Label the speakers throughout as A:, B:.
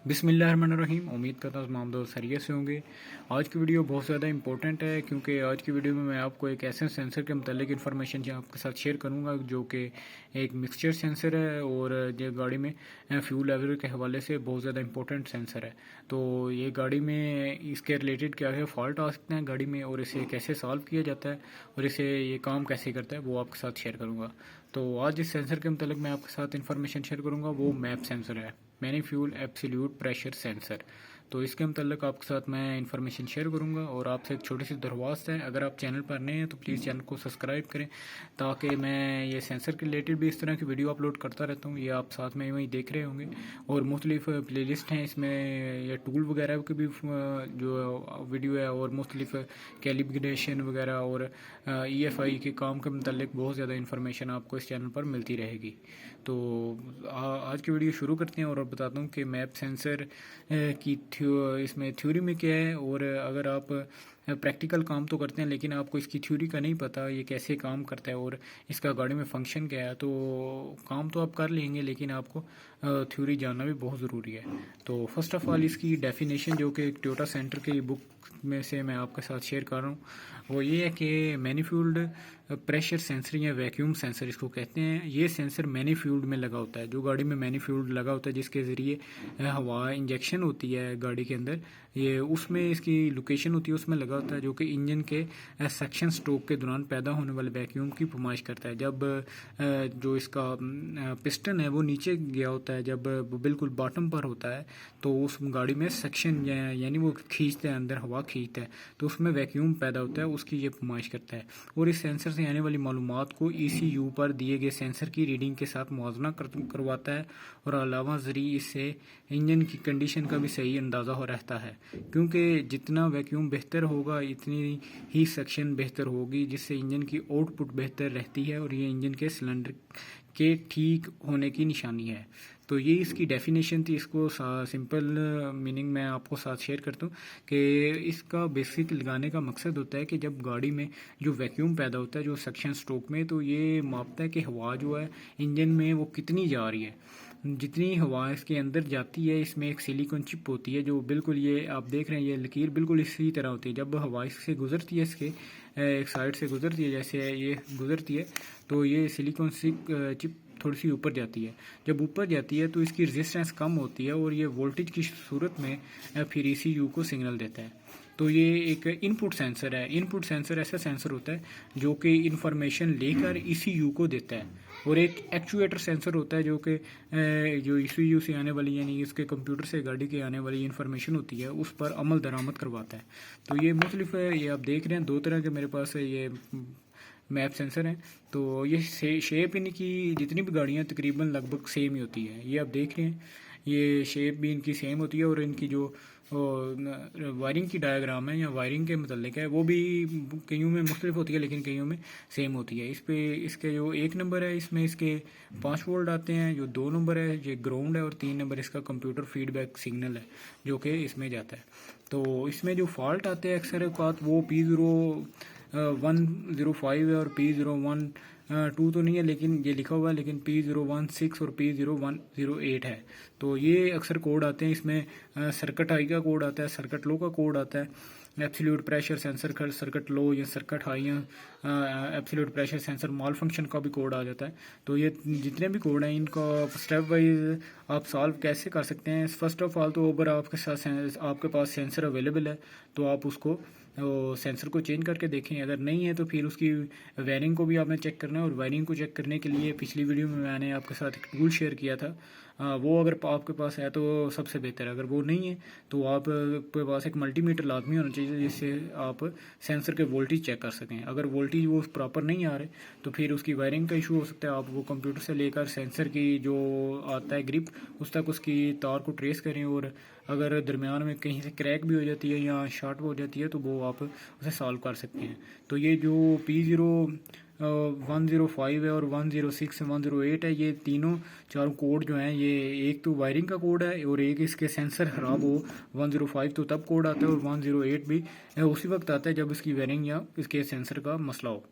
A: बिस्मिल्लाहिर्रहमानिर्रहीम। उम्मीद करता हूँ तमाम दोस्त खैरियत से होंगे। आज की वीडियो बहुत ज़्यादा इंपॉर्टेंट है क्योंकि आज की वीडियो में मैं आपको एक ऐसे सेंसर के मतलब इन्फॉर्मेशन जो आपके साथ शेयर करूँगा जो कि एक मिक्सचर सेंसर है और ये गाड़ी में फ्यूल लेवल के हवाले से बहुत ज़्यादा इंपॉर्टेंट सेंसर है। तो ये गाड़ी में इसके रिलेटेड क्या क्या फॉल्ट आ सकते हैं गाड़ी में और इसे कैसे सॉल्व किया जाता है और इसे ये काम कैसे करता है वो आपके साथ शेयर करूँगा। तो आज इस सेंसर के मतलब मैं आपके साथ इन्फॉर्मेशन शेयर करूँगा वो मैप सेंसर है, मैनीफ्यूल एब्सोल्यूट प्रेशर सेंसर। तो इसके मतलब आपके साथ मैं इन्फॉर्मेशन शेयर करूंगा और आपसे एक छोटी सी दरख्वास्त है, अगर आप चैनल पर नए हैं तो प्लीज़ चैनल को सब्सक्राइब करें ताकि मैं ये सेंसर के रिलेटेड भी इस तरह की वीडियो अपलोड करता रहता हूँ। ये आप साथ में वहीं देख रहे होंगे और मुख्तलिफ प्लेलिस्ट हैं इसमें, ये टूल वगैरह की भी जो वीडियो है और मुख्तलिफ कैलिब्रेशन वगैरह और EFI के काम के मतलब बहुत ज़्यादा इन्फॉर्मेशन आपको इस चैनल पर मिलती रहेगी। तो आज की वीडियो शुरू करते हैं और बताता हूँ कि मैप सेंसर की इसमें थ्योरी में क्या है और अगर आप प्रैक्टिकल काम तो करते हैं लेकिन आपको इसकी थ्योरी का नहीं पता ये कैसे काम करता है और इसका गाड़ी में फंक्शन क्या है, तो काम तो आप कर लेंगे लेकिन आपको थ्योरी जानना भी बहुत ज़रूरी है। तो फर्स्ट ऑफ ऑल इसकी डेफिनेशन जो कि टोयोटा सेंटर की बुक में से मैं आपके साथ शेयर कर रहा हूँ वो ये है कि मैनीफोल्ड प्रेशर सेंसर या वैक्यूम सेंसर इसको कहते हैं। ये सेंसर मैनीफोल्ड में लगा होता है, जो गाड़ी में मैनीफोल्ड लगा होता है जिसके ज़रिए हवा इंजेक्शन होती है गाड़ी के अंदर, ये उसमें इसकी लोकेशन होती है, उसमें लगा होता है जो कि इंजन के सेक्शन स्ट्रोक के दौरान पैदा होने वाले वैक्यूम की नुमाइश करता है। जब जो इसका पिस्टन है वो नीचे गया होता है, जब वो बिल्कुल बॉटम पर होता है तो उस गाड़ी में सेक्शन यानी वो खींचता है, अंदर हवा खींचता है तो उसमें वैक्यूम पैदा होता है, उसकी ये नुमाइश करता है और इस सेंसर से आने वाली मालूमात को ECU पर दिए गए सेंसर की रीडिंग के साथ मुआवजा करवाता है और अलावा जरिए इससे इंजन की कंडीशन का भी सही अंदाज़ा हो रहता है, क्योंकि जितना वैक्यूम बेहतर होगा इतनी ही सेक्शन बेहतर होगी जिससे इंजन की आउटपुट बेहतर रहती है और ये इंजन के सिलेंडर के ठीक होने की निशानी है। तो ये इसकी डेफिनेशन थी, इसको सिंपल मीनिंग मैं आपको साथ शेयर करता हूँ कि इसका बेसिक लगाने का मकसद होता है कि जब गाड़ी में जो वैक्यूम पैदा होता है जो सक्शन स्ट्रोक में, तो ये मापता है कि हवा जो है इंजन में वो कितनी जा रही है। जितनी हवा इसके अंदर जाती है इसमें एक सिलिकॉन चिप होती है जो बिल्कुल, ये आप देख रहे हैं ये लकीर बिल्कुल इसी तरह होती है। जब हवा इससे गुजरती है, इसके एक साइड से गुजरती है, जैसे ये गुजरती है तो ये सिलिकॉन चिप थोड़ी सी ऊपर जाती है। जब ऊपर जाती है तो इसकी रेजिस्टेंस कम होती है और ये वोल्टेज की सूरत में फिर ECU को सिग्नल देता है। तो ये एक इनपुट सेंसर है। इनपुट सेंसर ऐसा सेंसर होता है जो कि इंफॉर्मेशन लेकर ECU को देता है और एक एक्चुएटर सेंसर होता है जो कि जो ECU से आने वाली यानी इसके कंप्यूटर से गाड़ी के आने वाली इंफॉर्मेशन होती है उस पर अमल दरामद करवाता है। तो ये मुख्तलिफ है, ये आप देख रहे हैं दो तरह के मेरे पास है ये मैप सेंसर हैं। तो ये शेप इनकी जितनी भी गाड़ियाँ तकरीबन लगभग सेम ही होती है, ये आप देख रहे हैं ये शेप भी इनकी सेम होती है और इनकी जो वायरिंग की डायग्राम है या वायरिंग के मतलब है वो भी कईयों में मुख्तलिफ होती है लेकिन कईयों में सेम होती है। इस पे इसके जो 1 नंबर है इसमें इसके 5 वोल्ट आते हैं, जो 2 नंबर है ये ग्राउंड है और 3 नंबर इसका कंप्यूटर फीडबैक सिग्नल है जो कि इसमें जाता है। तो इसमें जो फॉल्ट आते हैं अक्सर औक़ात वो P0105 है और P0112 तो नहीं है लेकिन ये लिखा हुआ है, लेकिन P016 और P0108 है। तो ये अक्सर कोड आते हैं इसमें। सर्किट हाई का कोड आता है, सर्किट लो का कोड आता है, एब्सोल्यूट प्रेशर सेंसर का सर्किट लो या सर्किट हाई या एब्सोल्यूट प्रेशर सेंसर मालफंक्शन का भी कोड आ जाता है। तो ये जितने भी कोड हैं इनको स्टेप वाइज आप सॉल्व कैसे कर सकते हैं। फर्स्ट ऑफ ऑल तो अगर आपके पास सेंसर अवेलेबल है तो आप उसको सेंसर को चेंज करके देखें, अगर नहीं है तो फिर उसकी वायरिंग को भी आपने चेक करना है और वायरिंग को चेक करने के लिए पिछली वीडियो में मैंने आपके साथ एक टूल शेयर किया था, वो अगर आपके पास है तो सबसे बेहतर है। अगर वो नहीं है तो आपके पास एक मल्टीमीटर लाजमी होना चाहिए जिससे आप सेंसर के वोल्टेज चेक कर सकें। अगर वोल्टेज वो प्रॉपर नहीं आ रहे तो फिर उसकी वायरिंग का इशू हो सकता है। आप वो कंप्यूटर से लेकर सेंसर की जो आता है ग्रिप उस तक उसकी तार को ट्रेस करें और अगर दरमियान में कहीं से क्रैक भी हो जाती है या शॉर्ट हो जाती है तो वो आप उसे सॉल्व कर सकते हैं। तो ये जो P0105 है और 106 108 है, ये तीनों चारों कोड जो हैं ये एक तो वायरिंग का कोड है और एक इसके सेंसर ख़राब हो 105 तो तब कोड आता है और 108 भी उसी वक्त आता है जब इसकी वायरिंग या इसके सेंसर का मसला हो।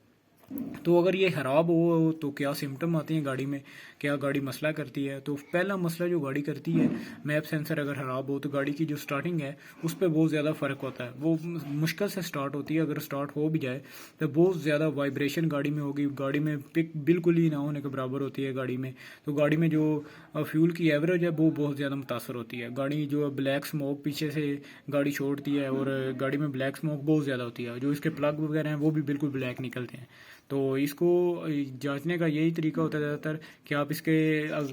A: तो अगर ये ख़राब हो तो क्या सिम्टम आते हैं गाड़ी में, क्या गाड़ी मसला करती है। तो पहला मसला जो गाड़ी करती है, मैप सेंसर अगर ख़राब हो तो गाड़ी की जो स्टार्टिंग है उस पर बहुत ज़्यादा फ़र्क होता है। वो मुश्किल से स्टार्ट होती है, अगर स्टार्ट हो भी जाए तो बहुत ज़्यादा वाइब्रेशन गाड़ी में होगी, गाड़ी में पिक बिल्कुल ही ना होने के बराबर होती है गाड़ी में। तो गाड़ी में जो फ्यूल की एवरेज है वो बहुत ज़्यादा मुतासर होती है। गाड़ी जो ब्लैक स्मोक पीछे से गाड़ी छोड़ती है, और गाड़ी में ब्लैक स्मोक बहुत ज़्यादा होती है। जो इसके प्लग वगैरह हैं वो भी बिल्कुल ब्लैक निकलते हैं। तो इसको जांचने का यही तरीका होता है ज़्यादातर कि आप इसके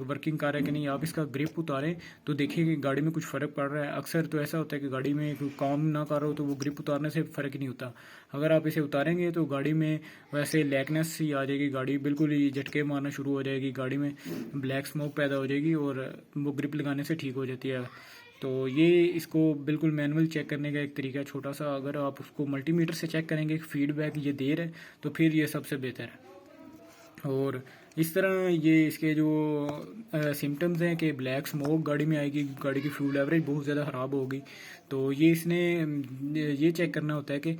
A: वर्किंग कर रहे हैं कि नहीं, आप इसका ग्रिप उतारें तो देखिए कि गाड़ी में कुछ फ़र्क पड़ रहा है। अक्सर तो ऐसा होता है कि गाड़ी में कोई काम ना कर रहा हो तो वो ग्रिप उतारने से फ़र्क ही नहीं होता। अगर आप इसे उतारेंगे तो गाड़ी में वैसे लैकनेस ही आ जाएगी, गाड़ी बिल्कुल ही झटके मारना शुरू हो जाएगी, गाड़ी में ब्लैक स्मोक पैदा हो जाएगी और वो ग्रिप लगाने से ठीक हो जाती है। तो ये इसको बिल्कुल मैनुअल चेक करने का एक तरीका है छोटा सा। अगर आप उसको मल्टीमीटर से चेक करेंगे फीडबैक ये दे रहा है तो फिर ये सबसे बेहतर है। और इस तरह ये इसके जो सिम्टम्स हैं कि ब्लैक स्मोक गाड़ी में आएगी, गाड़ी की फ्यूल एवरेज बहुत ज़्यादा ख़राब होगी। तो ये इसने ये चेक करना होता है कि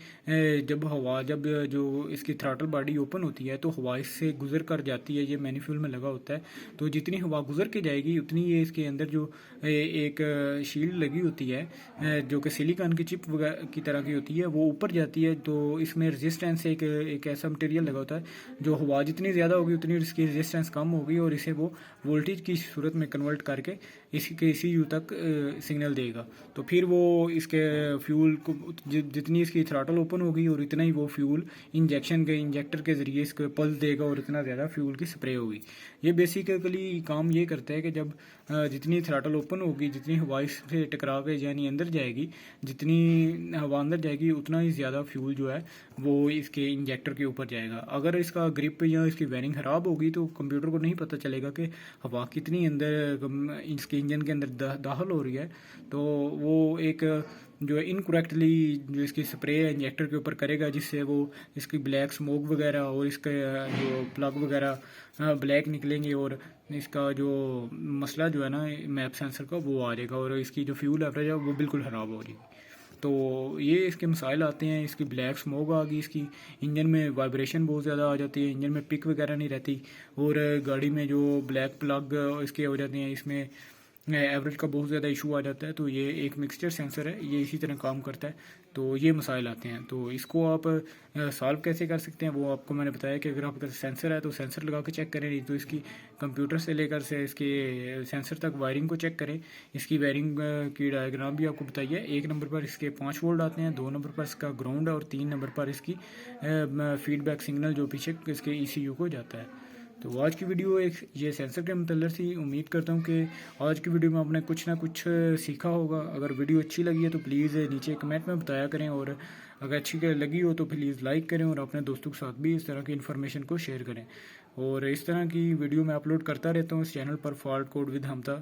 A: जब जो इसकी थ्रॉटल बॉडी ओपन होती है तो हवा इससे गुजर कर जाती है, ये मैनिफ्यूल में लगा होता है। तो जितनी हवा गुजर के जाएगी उतनी ये इसके अंदर जो एक शील्ड लगी होती है जो कि सिलिकॉन की चिप की तरह की होती है वो ऊपर जाती है। तो इसमें रेजिस्टेंस एक ऐसा मटेरियल लगा होता है जो हवा जितनी ज़्यादा होगी उतनी इसकी रेजिस्टेंस कम होगी, और इसे वो वोल्टेज की सूरत में कन्वर्ट करके इसके ECU तक सिग्नल देगा। तो फिर वो इसके फ्यूल को जितनी इसकी थ्रॉटल ओपन होगी और इतना ही वो फ्यूल इंजेक्टर के ज़रिए इसको पल्स देगा और इतना ज़्यादा फ्यूल की स्प्रे होगी। ये बेसिकली काम ये करता है कि जब जितनी थ्रॉटल ओपन होगी, जितनी हवा इससे टकरा के यानी अंदर जाएगी, जितनी हवा अंदर जाएगी उतना ही ज़्यादा फ्यूल जो है वो इसके इंजेक्टर के ऊपर जाएगा। अगर इसका ग्रिप या इसकी वायरिंग ख़राब होगी तो कंप्यूटर को नहीं पता चलेगा कि हवा कितनी अंदर इसके इंजन के अंदर दाखिल हो रही है। तो वो एक जो इनकरेक्टली जो इसकी स्प्रे इंजेक्टर के ऊपर करेगा, जिससे वो इसकी ब्लैक स्मोक वगैरह और इसके जो प्लग वगैरह ब्लैक निकलेंगे, और इसका जो मसला जो है ना मैप सेंसर का वो आ जाएगा, और इसकी जो फ्यूल एवरेज है वो बिल्कुल ख़राब हो जाएगी। तो ये इसके मसाइल आते हैं। इसकी ब्लैक स्मोक आ गई, इसकी इंजन में वाइब्रेशन बहुत ज़्यादा आ जाती है, इंजन में पिक वगैरह नहीं रहती, और गाड़ी में जो ब्लैक प्लग इसके हो जाते हैं, इसमें एवरेज का बहुत ज़्यादा इशू आ जाता है। तो ये एक मिक्सचर सेंसर है, ये इसी तरह काम करता है। तो ये मसाइल आते हैं। तो इसको आप सॉल्व कैसे कर सकते हैं वो आपको मैंने बताया कि अगर आपका सेंसर है तो सेंसर लगा के चेक करें, नहीं तो इसकी कंप्यूटर से लेकर से इसके सेंसर तक वायरिंग को चेक करें। इसकी वायरिंग की डायग्राम भी आपको बताइए। 1 नंबर पर इसके 5 वोल्ट आते हैं, 2 नंबर पर इसका ग्राउंड है, और 3 नंबर पर इसकी फीडबैक सिग्नल जो पीछे इसके ECU को जाता है। तो आज की वीडियो एक ये सेंसर के मतलब थी। उम्मीद करता हूँ कि आज की वीडियो में आपने कुछ ना कुछ सीखा होगा। अगर वीडियो अच्छी लगी है तो प्लीज़ नीचे कमेंट में बताया करें, और अगर अच्छी लगी हो तो प्लीज़ लाइक करें, और अपने दोस्तों के साथ भी इस तरह की इन्फॉर्मेशन को शेयर करें। और इस तरह की वीडियो मैं अपलोड करता रहता हूँ इस चैनल पर, फॉल्ट कोड विद हमता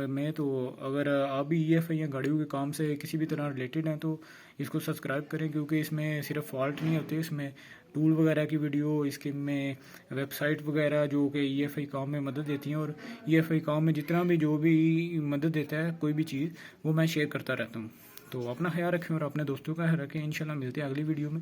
A: में। तो अगर आप भी EFI या गाड़ियों के काम से किसी भी तरह रिलेटेड हैं तो इसको सब्सक्राइब करें, क्योंकि इसमें सिर्फ फॉल्ट नहीं होते, इसमें टूल वगैरह की वीडियो, इसके में वेबसाइट वगैरह जो कि EFI काम में मदद देती हैं, और EFI काम में जितना भी जो भी मदद देता है कोई भी चीज़ वो मैं शेयर करता रहता हूँ। तो अपना ख्याल रखें और अपने दोस्तों का ख्याल रखें। इंशाल्लाह मिलते हैं अगली वीडियो में।